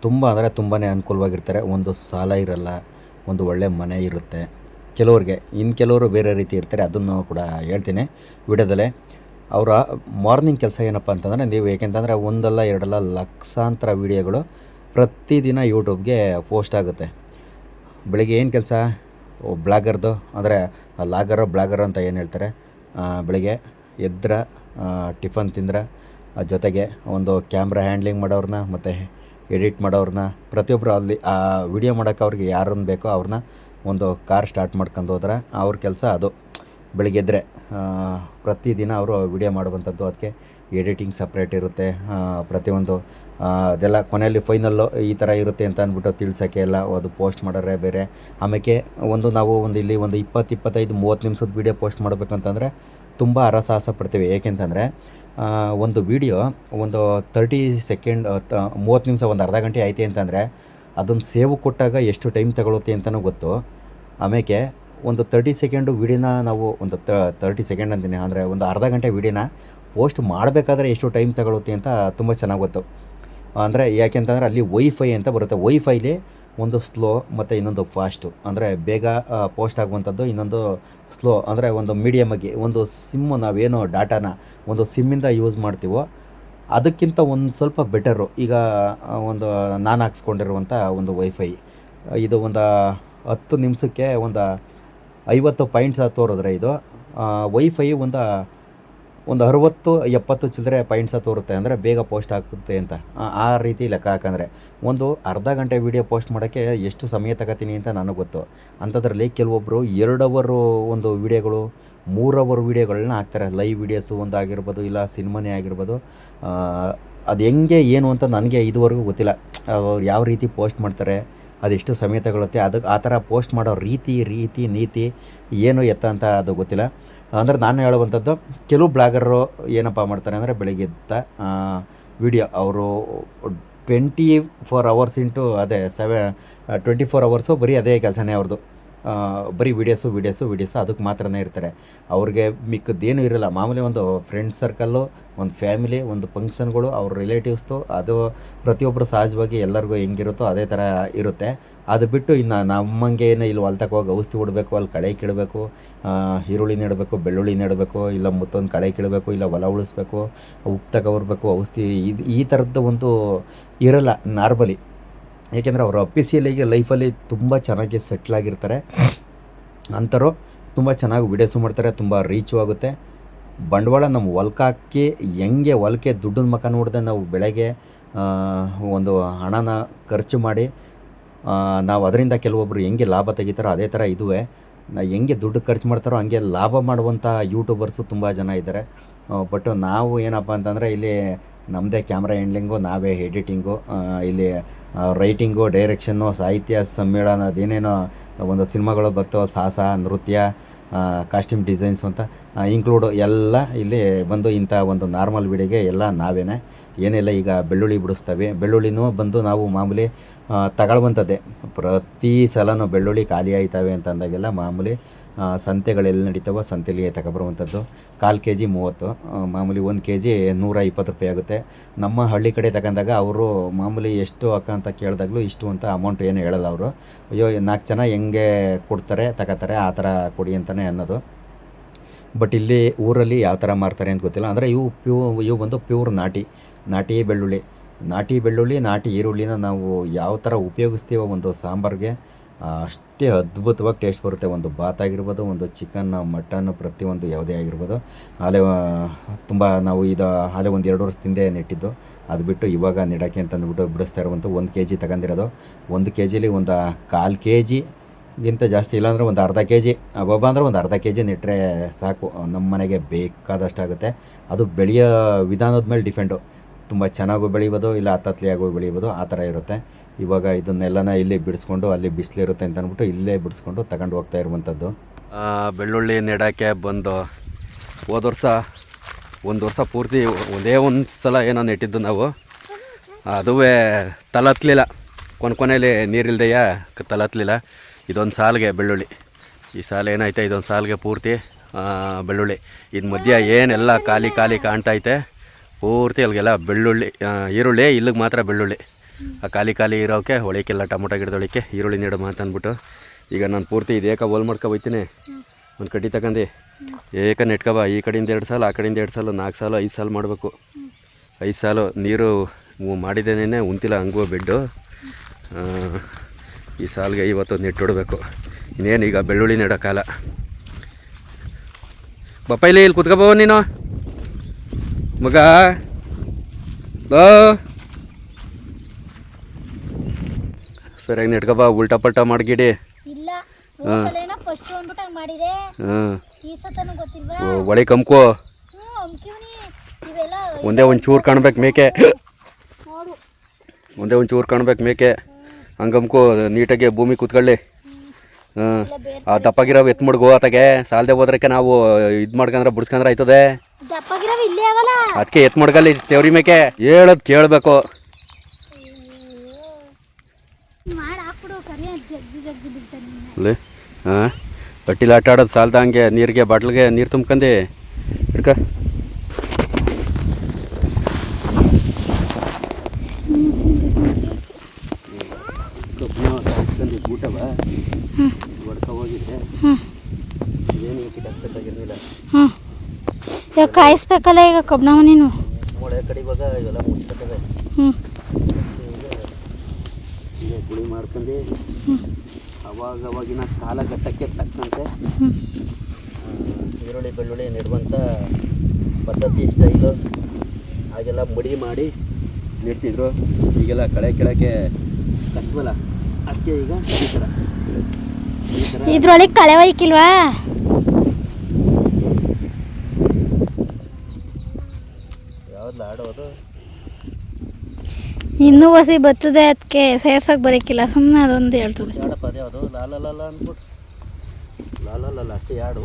ತುಂಬ ಅಂದರೆ ತುಂಬಾ ಅನುಕೂಲವಾಗಿರ್ತಾರೆ. ಒಂದು ಸಾಲ ಇರಲ್ಲ, ಒಂದು ಒಳ್ಳೆ ಮನೆ ಇರುತ್ತೆ ಕೆಲವ್ರಿಗೆ. ಇನ್ನು ಕೆಲವರು ಬೇರೆ ರೀತಿ ಇರ್ತಾರೆ, ಅದನ್ನು ಕೂಡ ಹೇಳ್ತೀನಿ ವಿಡಿಯೋದಲ್ಲೇ. ಅವರ ಮಾರ್ನಿಂಗ್ ಕೆಲಸ ಏನಪ್ಪ ಅಂತಂದರೆ, ನೀವು ಏಕೆಂತಂದರೆ ಒಂದಲ್ಲ ಎರಡಲ್ಲ ಲಕ್ಷಾಂತರ ವೀಡಿಯೋಗಳು ಪ್ರತಿದಿನ ಯೂಟ್ಯೂಬ್ಗೆ ಪೋಸ್ಟ್ ಆಗುತ್ತೆ. ಬೆಳಿಗ್ಗೆ ಏನು ಕೆಲಸ, ಬ್ಲಾಗರ್ದು ಅಂದರೆ ಬ್ಲಾಗರ್ ಅಂತ ಏನು ಹೇಳ್ತಾರೆ. ಬೆಳಿಗ್ಗೆ ಎದ್ರ ಟಿಫನ್ ತಿಂದ್ರೆ ಜೊತೆಗೆ ಒಂದು ಕ್ಯಾಮ್ರಾ ಹ್ಯಾಂಡ್ಲಿಂಗ್ ಮಾಡೋರನ್ನ ಮತ್ತು ಎಡಿಟ್ ಮಾಡೋರನ್ನ ಪ್ರತಿಯೊಬ್ಬರು ಅಲ್ಲಿ ಆ ವಿಡಿಯೋ ಮಾಡೋಕ್ಕೆ ಅವ್ರಿಗೆ ಯಾರನ್ನು ಬೇಕೋ ಅವ್ರನ್ನ ಒಂದು ಕಾರ್ ಸ್ಟಾರ್ಟ್ ಮಾಡ್ಕೊಂಡು ಹೋದ್ರೆ ಅವ್ರ ಕೆಲಸ ಅದು. ಬೆಳಿಗ್ಗೆ ಎದ್ದರೆ ಪ್ರತಿದಿನ ಅವರು ವಿಡಿಯೋ ಮಾಡುವಂಥದ್ದು. ಅದಕ್ಕೆ ಎಡಿಟಿಂಗ್ ಸಪ್ರೇಟ್ ಇರುತ್ತೆ, ಪ್ರತಿಯೊಂದು ಅದೆಲ್ಲ ಕೊನೆಯಲ್ಲಿ ಫೈನಲ್ಲು ಈ ಥರ ಇರುತ್ತೆ ಅಂತ ಅಂದ್ಬಿಟ್ಟು ತಿಳ್ಸೋಕ್ಕೆ ಎಲ್ಲ ಅದು ಪೋಸ್ಟ್ ಮಾಡೋರೆ ಬೇರೆ. ಆಮೇಲೆ ನಾವು ಇಲ್ಲಿ 20-25-30 ನಿಮಿಷದ ವೀಡಿಯೋ ಪೋಸ್ಟ್ ಮಾಡಬೇಕಂತಂದರೆ ತುಂಬ ಹರಸಾಹಸ ಪಡ್ತೀವಿ. ಏಕೆಂತಂದರೆ ಒಂದು ವೀಡಿಯೋ ಒಂದು 30 ಸೆಕೆಂಡ್ 30 ನಿಮಿಷ, ಒಂದು ಅರ್ಧ ಗಂಟೆ ಐತೆ ಅಂತಂದರೆ ಅದನ್ನು ಸೇವ್ ಕೊಟ್ಟಾಗ ಎಷ್ಟು ಟೈಮ್ ತಗೊಳುತ್ತೆ ಅಂತಲೂ ಗೊತ್ತು. ಆಮೇಲೆ ಒಂದು 30 ಸೆಕೆಂಡು ವೀಡಿಯೋನ ನಾವು ಒಂದು 30 ಸೆಕೆಂಡ್ ಅಂತೀನಿ, ಅಂದರೆ ಒಂದು ಅರ್ಧ ಗಂಟೆ ವೀಡಿಯೋನ ಪೋಸ್ಟ್ ಮಾಡಬೇಕಾದ್ರೆ ಎಷ್ಟು ಟೈಮ್ ತಗೊಳುತ್ತೆ ಅಂತ ತುಂಬ ಚೆನ್ನಾಗಿ ಗೊತ್ತು. ಅಂದರೆ ಯಾಕೆಂತಂದರೆ ಅಲ್ಲಿ ವೈಫೈ ಅಂತ ಬರುತ್ತೆ. ವೈಫೈಲಿ ಒಂದು ಸ್ಲೋ ಮತ್ತು ಇನ್ನೊಂದು ಫಾಸ್ಟು, ಅಂದರೆ ಬೇಗ ಪೋಸ್ಟ್ ಆಗುವಂಥದ್ದು, ಇನ್ನೊಂದು ಸ್ಲೋ ಅಂದರೆ ಒಂದು ಮೀಡಿಯಮಾಗಿ. ಒಂದು ಸಿಮ್ಮು ನಾವೇನೋ ಡಾಟಾನ ಒಂದು ಸಿಮ್ಮಿಂದ ಯೂಸ್ ಮಾಡ್ತೀವೋ ಅದಕ್ಕಿಂತ ಒಂದು ಸ್ವಲ್ಪ ಬೆಟರು. ಈಗ ಒಂದು ನಾನು ಹಾಕ್ಸ್ಕೊಂಡಿರುವಂಥ ಒಂದು ವೈಫೈ ಇದು ಒಂದು 10 ನಿಮಿಷಕ್ಕೆ ಒಂದು 50 ಪಾಯಿಂಟ್ಸ್ ತೋರಿದ್ರೆ, ಇದು ವೈಫೈ ಒಂದು 60-70 ಚಿಲ್ಲರೆ ಪಾಯಿಂಟ್ಸ ತೋರುತ್ತೆ. ಅಂದರೆ ಬೇಗ ಪೋಸ್ಟ್ ಆಗುತ್ತೆ ಅಂತ ಆ ರೀತಿ ಲೆಕ್ಕ ಹಾಕಂದರೆ ಒಂದು ಅರ್ಧ ಗಂಟೆ ವೀಡಿಯೋ ಪೋಸ್ಟ್ ಮಾಡೋಕ್ಕೆ ಎಷ್ಟು ಸಮಯ ತಗೋತೀನಿ ಅಂತ ನನಗೆ ಗೊತ್ತು. ಅಂಥದ್ರಲ್ಲಿ ಕೆಲವೊಬ್ಬರು 2 ಅವರು ಒಂದು ವೀಡಿಯೋಗಳು, 3 ಅವರ್ ವೀಡಿಯೋಗಳನ್ನ ಹಾಕ್ತಾರೆ. ಲೈವ್ ವೀಡಿಯೋಸು ಒಂದು ಆಗಿರ್ಬೋದು, ಇಲ್ಲ ಸಿನಿಮಾನೇ ಆಗಿರ್ಬೋದು. ಅದು ಹೆಂಗೆ ಏನು ಅಂತ ನನಗೆ ಇದುವರೆಗೂ ಗೊತ್ತಿಲ್ಲ. ಅವ್ರು ಯಾವ ರೀತಿ ಪೋಸ್ಟ್ ಮಾಡ್ತಾರೆ, ಅದೆಷ್ಟು ಸಮಯ ತಗೊಳುತ್ತೆ, ಅದಕ್ಕೆ ಆ ಥರ ಪೋಸ್ಟ್ ಮಾಡೋ ರೀತಿ ನೀತಿ ಏನು ಎತ್ತ ಅಂತ ಅದು ಗೊತ್ತಿಲ್ಲ. ಅಂದರೆ ನಾನು ಹೇಳುವಂಥದ್ದು, ಕೆಲವು ಬ್ಲಾಗರು ಏನಪ್ಪ ಮಾಡ್ತಾರೆ ಅಂದರೆ ಬೆಳಿಗ್ಗೆ ಎದ್ದ ವಿಡಿಯೋ ಅವರು 24 ಅವರ್ಸ್ ಇಂಟು ಅದೇ 24 ಅವರ್ಸು ಬರೀ ಅದೇ ಕೆಲಸನೇ ಅವ್ರದ್ದು. ಬರೀ ವೀಡಿಯೋಸು ಅದಕ್ಕೆ ಮಾತ್ರನೇ ಇರ್ತಾರೆ. ಅವ್ರಿಗೆ ಮಿಕ್ಕದ್ದೇನೂ ಇರೋಲ್ಲ. ಮಾಮೂಲಿ ಒಂದು ಫ್ರೆಂಡ್ಸ್ ಸರ್ಕಲ್ಲು, ಒಂದು ಫ್ಯಾಮಿಲಿ, ಒಂದು ಫಂಕ್ಷನ್ಗಳು, ಅವ್ರ ರಿಲೇಟಿವ್ಸ್ದು, ಅದು ಪ್ರತಿಯೊಬ್ಬರು ಸಹಜವಾಗಿ ಎಲ್ಲರಿಗೂ ಹೆಂಗಿರುತ್ತೋ ಅದೇ ಥರ ಇರುತ್ತೆ. ಅದು ಬಿಟ್ಟು ಇನ್ನು ನಮ್ಮಂಗೆ ಏನು ಇಲ್ಲಿ ಹೊಲ್ತಕ್ಕೆ ಹೋಗಿ ಔಷಧಿ ಹೊಡಬೇಕು, ಅಲ್ಲಿ ಕಳೆ ಕೀಳಬೇಕು, ಈರುಳ್ಳಿ ನೆಡಬೇಕು, ಬೆಳ್ಳುಳ್ಳಿ ನೆಡಬೇಕು, ಇಲ್ಲ ಮತ್ತೊಂದು ಕಳೆ ಕೀಳಬೇಕು, ಇಲ್ಲ ಹೊಲ ಉಳಿಸ್ಬೇಕು, ಉಪ್ಪು ತಗೊಬರ್ಬೇಕು, ಔಷಧಿ ಈ ಥರದ್ದು ಒಂದು ಇರೋಲ್ಲ ನಾರ್ಮಲಿ. ಏಕೆಂದರೆ ಅವರು ಅಫಿಸಿಯಲಿಗೆ ಲೈಫಲ್ಲಿ ತುಂಬ ಚೆನ್ನಾಗಿ ಸೆಟ್ಲಾಗಿರ್ತಾರೆ. ಅಂಥವ್ರು ತುಂಬ ಚೆನ್ನಾಗಿ ವೀಡಿಯೋಸು ಮಾಡ್ತಾರೆ, ತುಂಬ ರೀಚು ಆಗುತ್ತೆ. ಬಂಡವಾಳ ನಮ್ಮ ಹೊಲಕ್ಕೆ ಹಾಕಿ ಹೆಂಗೆ ಹೊಲಕ್ಕೆ ದುಡ್ಡನ್ನ ಮುಖ ನೋಡಿದೆ ನಾವು ಬೆಳಗ್ಗೆ ಒಂದು ಹಣನ ಖರ್ಚು ಮಾಡಿ ನಾವು ಅದರಿಂದ ಕೆಲವೊಬ್ಬರು ಹೆಂಗೆ ಲಾಭ ತೆಗಿತಾರೋ ಅದೇ ಥರ ಇದುವೆ. ಹೆಂಗೆ ದುಡ್ಡು ಖರ್ಚು ಮಾಡ್ತಾರೋ ಹಂಗೆ ಲಾಭ ಮಾಡುವಂಥ ಯೂಟ್ಯೂಬರ್ಸು ತುಂಬ ಜನ ಇದ್ದಾರೆ. ಬಟ್ ನಾವು ಏನಪ್ಪ ಅಂತಂದರೆ ಇಲ್ಲಿ ನಮ್ಮದೇ ಕ್ಯಾಮ್ರಾ ಹ್ಯಾಂಡ್ಲಿಂಗು, ನಾವೇ ಎಡಿಟಿಂಗು, ಇಲ್ಲಿ ರೈಟಿಂಗು, ಡೈರೆಕ್ಷನ್ನು, ಸಾಹಿತ್ಯ ಸಮ್ಮೇಳನ, ಅದೇನೇನೋ ಒಂದು ಸಿನಿಮಾಗಳು ಬರ್ತವೆ, ಸಾಹಸ, ನೃತ್ಯ, ಕಾಸ್ಟ್ಯೂಮ್ ಡಿಸೈನ್ಸ್ ಅಂತ ಇನ್ಕ್ಲೂಡು ಎಲ್ಲ ಇಲ್ಲಿ ಬಂದು ಇಂಥ ಒಂದು ನಾರ್ಮಲ್ ವಿಡಿಯೋಗೆ ಎಲ್ಲ ನಾವೇನೆ. ಏನೆಲ್ಲ ಈಗ ಬೆಳ್ಳುಳ್ಳಿ ಬಿಡಿಸ್ತವೆ, ಬೆಳ್ಳುಳ್ಳಿನೂ ಬಂದು ನಾವು ಮಾಮೂಲಿ ತಗೊಳ್ಳುವಂಥದ್ದೇ. ಪ್ರತಿ ಸಲನೂ ಬೆಳ್ಳುಳ್ಳಿ ಖಾಲಿ ಆಯ್ತವೆ ಅಂತ ಅಂದಾಗೆಲ್ಲ ಮಾಮೂಲಿ ಸಂತೆಗಳೆಲ್ಲಿ ನಡೀತಾವೋ ಸಂತೆಲಿ ತಗೊಬರುವಂಥದ್ದು. 1/4 kg 30, ಮಾಮೂಲಿ 1 kg 120 ರೂಪಾಯಿ ಆಗುತ್ತೆ. ನಮ್ಮ ಹಳ್ಳಿ ಕಡೆ ತಗೊಂಡಾಗ ಅವರು ಮಾಮೂಲಿ ಎಷ್ಟು ಅಕ್ಕ ಅಂತ ಕೇಳಿದಾಗಲೂ ಇಷ್ಟು ಅಂತ ಅಮೌಂಟ್ ಏನು ಹೇಳಲ್ಲ ಅವರು. ಅಯ್ಯೋ 4 ಜನ ಹೆಂಗೆ ಕೊಡ್ತಾರೆ ತಗೋತಾರೆ ಆ ಥರ ಕೊಡಿ ಅಂತಲೇ ಅನ್ನೋದು. ಬಟ್ ಇಲ್ಲಿ ಊರಲ್ಲಿ ಯಾವ ಥರ ಮಾರ್ತಾರೆ ಅಂತ ಗೊತ್ತಿಲ್ಲ. ಅಂದರೆ ಇವು ಬಂದು ಪ್ಯೂರ್ ನಾಟಿ ಬೆಳ್ಳುಳ್ಳಿ, ನಾಟಿ ಈರುಳ್ಳಿನ ನಾವು ಯಾವ ಥರ ಉಪಯೋಗಿಸ್ತೀವೋ ಒಂದು ಸಾಂಬಾರಿಗೆ ಅಷ್ಟೇ ಅದ್ಭುತವಾಗಿ ಟೇಸ್ಟ್ ಬರುತ್ತೆ. ಒಂದು ಬಾತ್ ಆಗಿರ್ಬೋದು, ಒಂದು ಚಿಕನ್, ಮಟನ್, ಪ್ರತಿಯೊಂದು ಯಾವುದೇ ಆಗಿರ್ಬೋದು. ಆಲೆ ತುಂಬ ನಾವು ಆಲೆ ಒಂದು 2 ವರ್ಷದಿಂದ ನೆಟ್ಟಿದ್ದು. ಅದು ಬಿಟ್ಟು ಇವಾಗ ನೆಡೋಕ್ಕೆ ಅಂತ ಅಂದ್ಬಿಟ್ಟು ಬಿಡಿಸ್ತಾ ಇರುವಂಥ 1 kg ತಗೊಂಡಿರೋದು. 1 kgಲಿ ಒಂದು 1/4 kg ಗಿಂತ ಜಾಸ್ತಿ ಇಲ್ಲಾಂದರೆ ಒಂದು ಅರ್ಧ kg, ಅಬ್ಬಬ್ಬ ಅಂದರೆ ಒಂದು ಅರ್ಧ kg ನೆಟ್ಟರೆ ಸಾಕು. ನಮ್ಮ ಮನೆಗೆ ಬೇಕಾದಷ್ಟಾಗುತ್ತೆ. ಅದು ಬೆಳೆಯೋ ವಿಧಾನದ ಮೇಲೆ ಡಿಪೆಂಡು. ತುಂಬ ಚೆನ್ನಾಗೂ ಬೆಳಿಬೋದು, ಇಲ್ಲ ಹತ್ತತ್ಲಿಯಾಗೂ ಬೆಳಿಬೋದು, ಆ ಥರ ಇರುತ್ತೆ. ಇವಾಗ ಇದನ್ನೆಲ್ಲನ ಇಲ್ಲಿ ಬಿಡಿಸ್ಕೊಂಡು, ಅಲ್ಲಿ ಬಿಸಿಲಿರುತ್ತೆ ಅಂತ ಅಂದ್ಬಿಟ್ಟು ಇಲ್ಲೇ ಬಿಡಿಸ್ಕೊಂಡು ತಗೊಂಡು ಹೋಗ್ತಾ ಇರುವಂಥದ್ದು. ಬೆಳ್ಳುಳ್ಳಿ ನೆಡೋಕ್ಕೆ ಬಂದು ಹೋದ ವರ್ಷ 1 ವರ್ಷ ಪೂರ್ತಿ ಒಂದೇ ಒಂದು ಸಲ ಏನೋ ನೆಟ್ಟಿದ್ದು ನಾವು. ಅದುವೇ ತಲತ್ಲಿಲ್ಲ, ಕೊನೆಯಲ್ಲಿ ನೀರಿಲ್ದೆಯ ತಲತ್ಲಿಲ್ಲ. ಇದೊಂದು ಸಾಲಿಗೆ ಬೆಳ್ಳುಳ್ಳಿ, ಈ ಸಾಲ ಏನೈತೆ ಇದೊಂದು ಸಾಲಿಗೆ ಪೂರ್ತಿ ಬೆಳ್ಳುಳ್ಳಿ. ಇದು ಮಧ್ಯ ಏನೆಲ್ಲ ಖಾಲಿ ಕಾಣ್ತೈತೆ ಪೂರ್ತಿ ಅಲ್ಲಿಗೆಲ್ಲ ಬೆಳ್ಳುಳ್ಳಿ, ಈರುಳ್ಳಿ. ಇಲ್ಲಿಗೆ ಮಾತ್ರ ಬೆಳ್ಳುಳ್ಳಿ. ಆ ಖಾಲಿ ಇರೋಕ್ಕೆ ಹೊಳಿಕೆಲ್ಲ ಟೊಮೊಟೊ ಗಿಡದೊಳಿಕೆ ಈರುಳ್ಳಿ ನೆಡು ಅಂತ ಅಂದ್ಬಿಟ್ಟು ಈಗ ನಾನು ಪೂರ್ತಿ ಇದು ಏಕ ಹೋಲ್ ಮಾಡ್ಕೊ ಹೋಗ್ತೀನಿ. ಒಂದು ಕಡ್ಡಿ ತಗೊಂಡು ಏಕ ನೆಟ್ಕೊಬ. ಈ ಕಡೆಯಿಂದ 2 ಸಾಲು, ಆ ಕಡೆಯಿಂದ 2 ಸಾಲು, 4 ಸಾಲು, 5 ಸಾಲು ಮಾಡಬೇಕು. 5 ಸಾಲು ನೀರು ಮಾಡಿದ್ದೇನೆ ಉಂತಿಲ್ಲ ಹಂಗೂ ಬೆಡ್ಡು. ಈ ಸಾಲಿಗೆ ಇವತ್ತು ನೆಟ್ಟೊಡ್ಬೇಕು. ಇನ್ನೇನು ಈಗ ಬೆಳ್ಳುಳ್ಳಿ ನೆಡೋ ಕಾಲ. ಬಪ್ಪ ಇಲ್ಲಿ ಕುತ್ಕೊಬೋ ನೀನು ಮಗ. ಸರಿಯಾಗಿ ನೆಟ್ಕೊಬ, ಉಲ್ಟಾ ಪಲ್ಟಾ ಮಾಡ್ಗಿಡಿ. ಒಳೆ ಕಮ್ಕೋ. ಒಂದೇ ಒಂಚೂರು ಕಾಣ್ಬೇಕು ಮೇಕೆ, ಒಂದೇ ಒಂಚೂರು ಕಾಣ್ಬೇಕು ಮೇಕೆ. ಹಂಗಮ್ಕೋ ನೀಟಾಗಿ ಭೂಮಿ ಕೂತ್ಕೊಳ್ಳಿ. ಆ ದಪ್ಪಗಿರೋ ಎತ್ ಮಡ್ಗೋ ಆತಗೆ ಸಾಲದೆ ಹೋದ್ರಕ್ಕೆ ನಾವು ಇದು ಮಾಡ್ಕೊಂಡ್ರೆ ಬಿಡ್ಸ್ಕೊಂಡ್ರೆ ಆಯ್ತದೆ. ಅದಕ್ಕೆ ಎತ್ ಮಡ್ಗಲ್ಲಿ ತೆವ್ರಿ ಮೇಕೆ ಹೇಳೋದು ಕೇಳಬೇಕು. ಹಾಂ ಬಟ್ಟಿಲಿ ಆಟ ಆಡೋದು ಸಾಲದ ಹಂಗೆ ನೀರಿಗೆ ಬಾಟ್ಲಿಗೆ ನೀರು ತುಂಬ್ಕೊಂಡು ಹಿಡ್ಕ. ಊಟವ ಹೊಡ್ಕ ಹೋಗಿದ್ದೆ ಏನು ಕಿಟಾಕ್ಬೇಕಾಗಿರಲಿಲ್ಲ. ಇವಾಗ ಕಾಯಿಸ್ಬೇಕಲ್ಲ ಈಗ ಕಬ್ಬಣವ ನೀನು ಮೊಳೆ ಕಡೆ ಇವಾಗ ಇವೆಲ್ಲ ಮುಚ್ಚಿರ್ತವೆ. ಈಗ ಗುಳಿ ಮಾಡ್ಕೊಂಡು ಅವಾಗಿನ ಕಾಲಘಟ್ಟಕ್ಕೆ ತಕ್ಕಂತೆ ಈರುಳ್ಳಿ ಬೆಳ್ಳುಳ್ಳಿ ನೆಡುವಂಥ ಪದ್ಧತಿ ಸ್ಟೈಲು ಹಾಗೆಲ್ಲ ಮಡಿ ಮಾಡಿ ನೆಡ್ತಿದ್ರು. ಈಗೆಲ್ಲ ಕಳೆ ಕೆಳಕ್ಕೆ ಕಷ್ಟವಲ್ಲ, ಅದಕ್ಕೆ ಈಗ ಈ ಥರ ಇದ್ರೊಳಗೆ ಕಳೆ ಒಯ್ಕಿಲ್ವಾ? ಯಾವ್ದು ಆಡೋದು ಇನ್ನೂ ಹೊಸಿ ಬರ್ತದೆ, ಅದಕ್ಕೆ ಸೇರ್ಸೋಕೆ ಬರೋಕ್ಕಿಲ್ಲ, ಸುಮ್ಮನೆ ಅದೊಂದು ಹೇಳ್ತದೆ. ಯಾಡಪ್ಪ ಅದು ಯಾವುದು ಲಾಲಲ್ಲ ಅಂದ್ಬಿಟ್ಟು ಲಾಲಲ್ಲ ಅಷ್ಟೇ ಯಾಡು.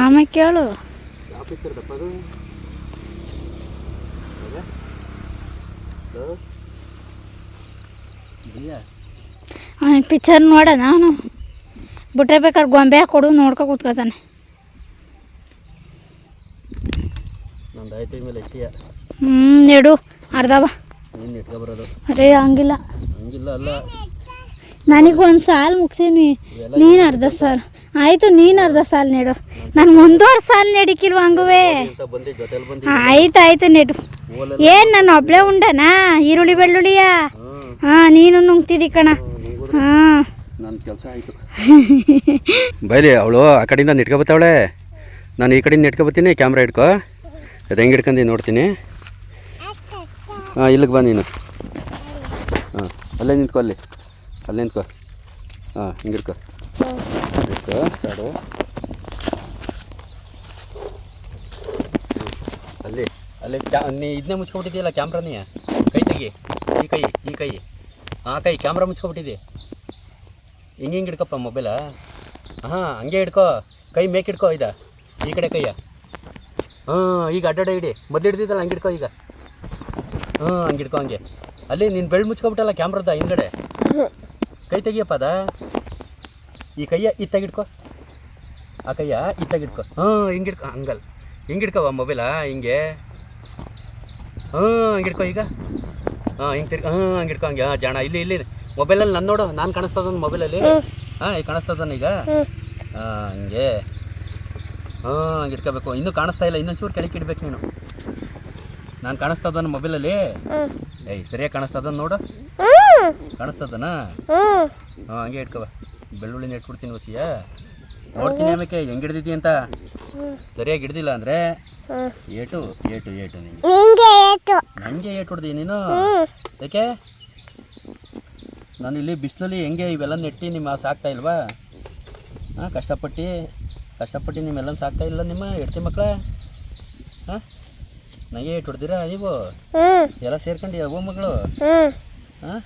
ಆಮೇಲೆ ಕೇಳು ಯಾವ ಪಿಕ್ಚರ್ದಪ್ಪ ಅದು? ಪಿಕ್ಚರ್ ನೋಡೋಣ ಅವನು ಬಿಟ್ರೆ ಬೇಕಾದ್ರೆ ಗೊಂಬೆ ಕೊಡು ನೋಡ್ಕೊ ಕೂತ್ಕೋತಾನೆ. ನಂದು ಆಯ್ತು ಮೇಲೆ ಎಷ್ಟಿಯ ನೆಡು ಅರ್ಧವ ನೀನು ಇಟ್ಕೊ ಬರೋದು. ಅರೇ ಹಂಗಿಲ್ಲ ಹಂಗಿಲ್ಲ ಅಲ್ಲ, ನನಗೊಂದು ಸಾಲು ಮುಗಿಸೀನಿ, ನೀನು ಅರ್ಧ ಸಾಲು ಆಯಿತು. ನೀನು ಅರ್ಧ ಸಾಲು ನೆಡು, ನಾನು 1 ವರ್ಷ ಸಾಲು ನೆಡಿಕಿಲ್ವ ಹಂಗುವೆ. ಆಯ್ತು ನೆಡು. ಏನು ನಾನು ಒಬ್ಳೆ ಉಂಡನಾ ಈರುಳ್ಳಿ ಬೆಳ್ಳುಳ್ಳಿಯ? ಹಾಂ ನೀನು ನುಂಗ್ತಿದ್ದಿ ಕಣ. ಹಾಂ ನನ್ನ ಕೆಲಸ ಆಯಿತು. ಬೈಲಿ ಅವಳು ಆ ಕಡೆಯಿಂದ ನೆಟ್ಕೊಬತ್ತಾವಳೆ, ನಾನು ಈ ಕಡೆಯಿಂದ ನೆಟ್ಕೊಬತ್ತೀನಿ. ಕ್ಯಾಮ್ರಾ ಹಿಡ್ಕೊ, ಅದು ಹೆಂಗೆ ಹಿಡ್ಕೊಂಡು ನೋಡ್ತೀನಿ. ಹಾಂ ಇಲ್ಲಿಗೆ ಬಾ ನೀನು. ಹಾಂ ಅಲ್ಲೇ ನಿಂತ್ಕೊ, ಅಲ್ಲೇ ನಿಂತ್ಕೊ. ಹಾಂ ಹಿಂಗಿರ್ಕೊ ಹಿಡ್ಕೊ ಸ್ಟಾಡು. ಅಲ್ಲಿ ನೀ ಇದನ್ನೇ ಮುಚ್ಕೊಬಿಟ್ಟಿದ್ದೀಯಲ್ಲ ಕ್ಯಾಮ್ರಾನೇ. ಕೈ ತೆಗಿ, ಈ ಕೈ ಆ ಕೈ ಕ್ಯಾಮ್ರಾ ಮುಚ್ಕೊಬಿಟ್ಟಿದ್ದೆ. ಹಿಂಗೆ ಹಿಡ್ಕೊಪ್ಪ ಮೊಬೈಲ. ಹಾಂ ಹಂಗೆ ಹಿಡ್ಕೊ, ಕೈ ಮೇಕ್ ಹಿಡ್ಕೊ. ಈ ಕಡೆ ಕೈಯ. ಹಾಂ ಈಗ ಅಡ್ಡಾಡ ಹಿಡಿ, ಮೊದಲು ಹಿಡ್ದಿದ್ದಲ್ಲ ಹಂಗೆ ಹಿಡ್ಕೊ ಈಗ. ಹಾಂ ಹಂಗೆ ಹಿಡ್ಕೊ ಹಂಗೆ. ಅಲ್ಲಿ ನೀನು ಬೆಳ್ಳು ಮುಚ್ಕೊಬಿಟ್ಟಲ್ಲ ಕ್ಯಾಮ್ರದ ಹಿಂದ್ಗಡೆ. ಕೈ ತೆಗಿಯಪ್ಪ ಈ ಕೈಯ ಇತ್ತಾಗಿಡ್ಕೊ, ಆ ಕೈಯ ಇತ್ತಾಗಿಡ್ಕೊ. ಹಾಂ ಹಿಂಗೆ ಹಿಡ್ಕೊ, ಹಂಗಲ್ಲ ಹಿಂಗೆ ಹಿಡ್ಕವ ಮೊಬೈಲ ಹಿಂಗೆ. ಹಾಂ ಹಂಗೆ ಹಿಡ್ಕೊ ಈಗ. ಹಾಂ ಹಿಂಗೆ ತಿರ್ಗಿ. ಹಾಂ ಹಂಗೆ ಹಿಡ್ಕೊ ಹಂಗೆ. ಹಾಂ ಜಾಣ ಇಲ್ಲಿ ಮೊಬೈಲಲ್ಲಿ ನಾನು ನೋಡು, ನಾನು ಕಾಣಿಸ್ತದೊಂದು ಮೊಬೈಲಲ್ಲಿ. ಹಾಂ ಈಗ ಕಾಣಿಸ್ತದನ ಈಗ. ಹಾಂ ಹಂಗೆ. ಹಾಂ ಹಂಗೆ ಇಟ್ಕೋಬೇಕು. ಇನ್ನೂ ಕಾಣಿಸ್ತಾ ಇಲ್ಲ, ಇನ್ನೊಂಚೂರು ಕೆಳಕ್ಕೆ ಇಡ್ಬೇಕು ನೀನು. ನಾನು ಕಾಣಿಸ್ತದನ ಮೊಬೈಲಲ್ಲಿ. ಏಯ್ ಸರಿಯಾಗಿ ಕಾಣಿಸ್ತದನ ನೋಡು, ಕಾಣಿಸ್ತದನ. ಹಾಂ ಹಂಗೆ ಇಟ್ಕೋ ಬೆಳ್ಳುಳ್ಳಿನ ಇಟ್ಬಿಡ್ತೀನಿ ವಸಿಯ ನೋಡ್ತೀನಿ ಆಮೇಲೆ ಹೆಂಗೆ ಹಿಡ್ದಿದ್ದಿ ಅಂತ ಸರಿಯಾಗಿ ಹಿಡ್ದಿಲ್ಲ ಅಂದರೆ ಏಟು ಏಟು ಏಟು ನನಗೆ ಏಟು ಹೊಡ್ದಿ ನೀನು ಯಾಕೆ ನಾನು ಇಲ್ಲಿ ಬಿಸಿಲಲ್ಲಿ ಹೆಂಗೆ ಇವೆಲ್ಲ ನೆಟ್ಟಿ ನಿಮ್ಮ ಸಾಕ್ತಾ ಇಲ್ವಾ ಹಾಂ ಕಷ್ಟಪಟ್ಟು ನಿಮ್ಮೆಲ್ಲ ಸಾಕ್ತಾ ಇಲ್ಲ ನಿಮ್ಮ ಹೆಡ್ತಿ ಮಕ್ಕಳ ಹಾಂ ನನಗೆ ಏಟು ಹೊಡ್ದಿರಾ ನೀವು ಎಲ್ಲ ಸೇರ್ಕೊಂಡು ಓ ಮಗಳು ಹಾಂ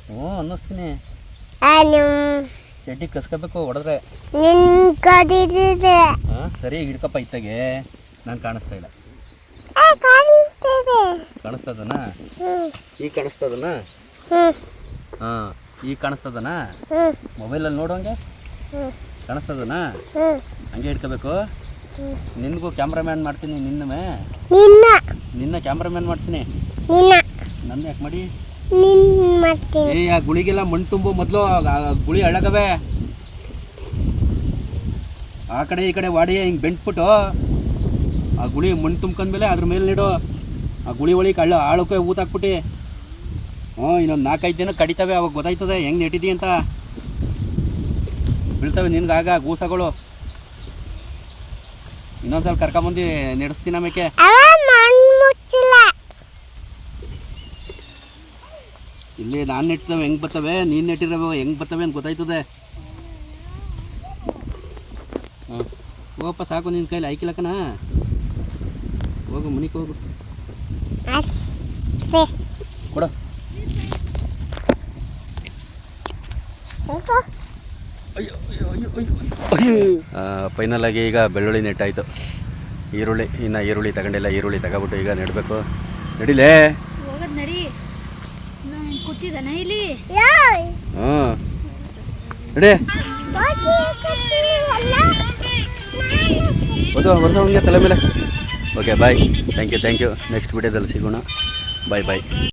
ಹ್ಞೂ ಅನ್ನಿಸ್ತೀನಿ ಚಡ್ಡಿ ಕಸ್ಕೋಬೇಕು ಹೊಡೆದ್ರೆ ಹಾಂ ಸರಿ ಹಿಡ್ಕಪ್ಪ ಇತ್ತಾಗೆ ನಾನು ಕಾಣಿಸ್ತಾ ಇಲ್ಲ ಕಾಣಿಸ್ತದನ ಈಗ ಕಾಣಿಸ್ತದನ ಹಾಂ ಈಗ ಕಾಣಿಸ್ತದನ ಮೊಬೈಲಲ್ಲಿ ನೋಡುವಂಗೆ ಕಾಣಿಸ್ತದನ ಹಂಗೆ ಹಿಡ್ಕೋಬೇಕು ನಿನಗೂ ಕ್ಯಾಮ್ರಾಮ್ಯಾನ್ ಮಾಡ್ತೀನಿ ನಿನ್ನ ಕ್ಯಾಮ್ರಾಮ್ಯಾನ್ ಮಾಡ್ತೀನಿ ನನ್ನ ಯಾಕೆ ಮಾಡಿ ಏ ಆ ಗುಳಿಗೆಲ್ಲ ಮಣ್ಣು ತುಂಬು ಮೊದಲು ಗುಳಿ ಅಳ್ಳಗವೆ ಆ ಕಡೆ ಈ ಕಡೆ ವಾಡಿ ಹಿಂಗೆ ಬೆಂಟ್ಬಿಟ್ಟು ಆ ಗುಳಿ ಮಣ್ಣು ತುಂಬ್ಕೊಂಡ್ಮೇಲೆ ಅದ್ರ ಮೇಲೆ ನೀಡು ಆ ಗುಳಿ ಒಳಗೆ ಆಳಕ್ಕೆ ಊತಾಕ್ಬಿಟ್ಟು ಹ್ಞೂ ಇನ್ನೊಂದು 4-5 ದಿನ ಕಡಿತವೆ ಅವಾಗ ಗೊತ್ತಾಯ್ತದೆ ಹೆಂಗೆ ನೆಟ್ಟಿದ್ದೀ ಅಂತ ಬೀಳ್ತವೆ ನಿನ್ಗಾಗ ಗೂಸಗಳು ಇನ್ನೊಂದ್ಸಲ ಕರ್ಕೊಂಬಂದು ನಡೆಸ್ತೀನಿ ಆಮೇಲೆ ಇಲ್ಲಿ ನಾನು ನೆಟ್ಟಿದ್ದಾವೆ ಹೆಂಗೆ ಬರ್ತವೆ ನೀನು ನೆಟ್ಟಿರವೆ ಹೆಂಗೆ ಬರ್ತವೆ ಅಂತ ಗೊತ್ತಾಯ್ತದೆ ಹಾಂ ಹೋಗಪ್ಪ ಸಾಕು ನಿನ್ನ ಕೈಲಿ ಆಯ್ಕಿಲ್ಲಕ್ಕನ ಹೋಗು ಮನಿಗೆ ಹೋಗು ಕೊಡ ಫೈನಲ್ ಆಗಿ ಈಗ ಬೆಳ್ಳುಳ್ಳಿ ನೆಟ್ಟಾಯಿತು ಈರುಳ್ಳಿ ತಗೊಂಡಿಲ್ಲ ಈರುಳ್ಳಿ ತಗೊಬಿಟ್ಟು ಈಗ ನೆಡಬೇಕು ನಡಿಲೇ ಹೋಗೋದು ನಡಿ ಕೂತಿದ್ದಾನೆ ಇಲ್ಲಿ ಹ್ಞೂ ನಡಿ ಹೌದು ವರ್ಷ ಹಂಗೆ ತಲೆ ಮೇಲೆ okay bye thank you next ವಿಡಿಯೋದಲ್ಲಿ ಸಿಗೋಣ ಬಾಯ್